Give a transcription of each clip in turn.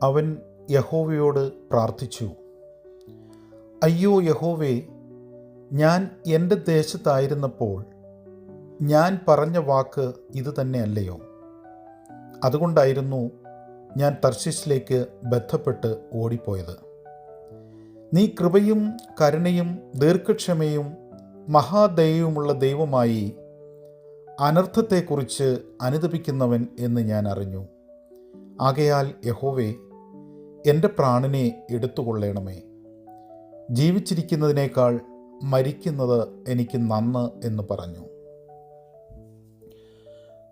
അവൻ യഹോവയോട് പ്രാർത്ഥിച്ചു, അയ്യോ യഹോവേ, ഞാൻ എൻ്റെ ദേശത്തായിരുന്നപ്പോൾ ഞാൻ പറഞ്ഞ വാക്ക് ഇത് തന്നെയല്ലയോ? അതുകൊണ്ടായിരുന്നു ഞാൻ തർശീശിലേക്ക് ബന്ധപ്പെട്ട് ഓടിപ്പോയത്. നീ കൃപയും കരുണയും ദീർഘക്ഷമയും മഹാദയവുമുള്ള ദൈവമായി അനർത്ഥത്തെക്കുറിച്ച് അനുതപിക്കുന്നവൻ എന്ന് ഞാൻ അറിഞ്ഞു. ആകയാൽ യഹോവേ, എൻ്റെ പ്രാണനെ എടുത്തുകൊള്ളണമേ. ജീവിച്ചിരിക്കുന്നതിനേക്കാൾ മരിക്കുന്നത് എനിക്ക് നന്ന് എന്ന് പറഞ്ഞു.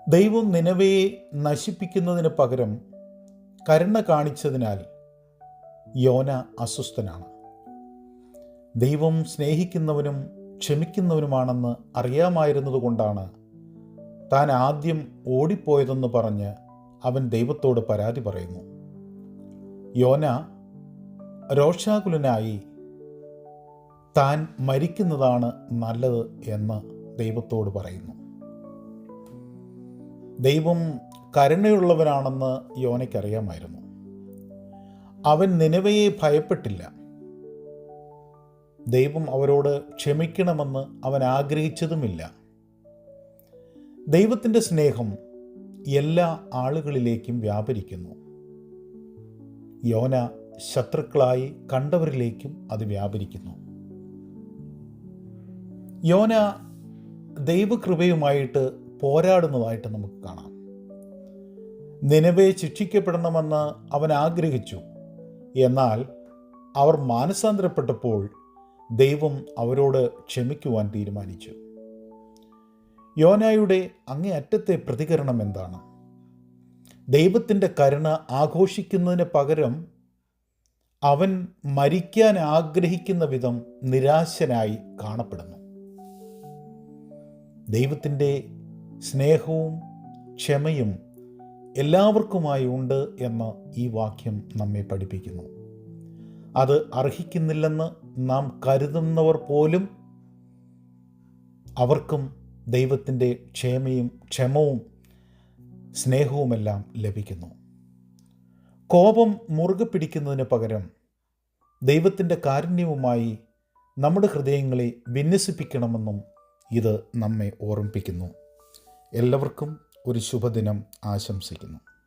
ദൈവം നിനവയെ നശിപ്പിക്കുന്നതിന് പകരം കരുണ കാണിച്ചതിനാൽ യോന അസ്വസ്ഥനാണ്. ദൈവം സ്നേഹിക്കുന്നവനും ക്ഷമിക്കുന്നവനുമാണെന്ന് അറിയാമായിരുന്നതുകൊണ്ടാണ് താൻ ആദ്യം ഓടിപ്പോയതെന്ന് പറഞ്ഞ് അവൻ ദൈവത്തോട് പരാതി പറയുന്നു. യോന രോഷാകുലനായി താൻ മരിക്കുന്നതാണ് നല്ലത് എന്ന് ദൈവത്തോട് പറയുന്നു. ദൈവം കരുണയുള്ളവനാണെന്ന് യോനയ്ക്കറിയാമായിരുന്നു. അവൻ നിനവയെ ഭയപ്പെട്ടില്ല. ദൈവം അവരോട് ക്ഷമിക്കണമെന്ന് അവൻ ആഗ്രഹിച്ചതുമില്ല. ദൈവത്തിൻ്റെ സ്നേഹം എല്ലാ ആളുകളിലേക്കും വ്യാപരിക്കുന്നു. യോന ശത്രുക്കളായി കണ്ടവരിലേക്കും അത് വ്യാപരിക്കുന്നു. യോന ദൈവകൃപയുമായിട്ട് പോരാടുന്നതായിട്ട് നമുക്ക് കാണാം. നിനവെ ശിക്ഷിക്കപ്പെടണമെന്ന് അവൻ ആഗ്രഹിച്ചു. എന്നാൽ അവർ മാനസാന്തരപ്പെട്ടപ്പോൾ ദൈവം അവരോട് ക്ഷമിക്കുവാൻ തീരുമാനിച്ചു. യോനായുടെ അങ്ങേയറ്റത്തെ പ്രതികരണം എന്താണ്? ദൈവത്തിൻ്റെ കരുണ ആഘോഷിക്കുന്നതിന് പകരം അവൻ മരിക്കാൻ ആഗ്രഹിക്കുന്ന വിധം നിരാശനായി കാണപ്പെടുന്നു. ദൈവത്തിൻ്റെ സ്നേഹവും ക്ഷമയും എല്ലാവർക്കുമായി ഉണ്ട് എന്ന് ഈ വാക്യം നമ്മെ പഠിപ്പിക്കുന്നു. അത് അർഹിക്കുന്നില്ലെന്ന് നാം കരുതുന്നവർ പോലും അവർക്കും ദൈവത്തിൻ്റെ ക്ഷമവും സ്നേഹവുമെല്ലാം ലഭിക്കുന്നു. കോപം മുറുകെ പിടിക്കുന്നതിന് പകരം ദൈവത്തിൻ്റെ കാരുണ്യവുമായി നമ്മുടെ ഹൃദയങ്ങളെ വിന്യസിപ്പിക്കണമെന്നും ഇത് നമ്മെ ഓർമ്മിപ്പിക്കുന്നു. എല്ലാവർക്കും ഒരു ശുഭദിനം ആശംസിക്കുന്നു.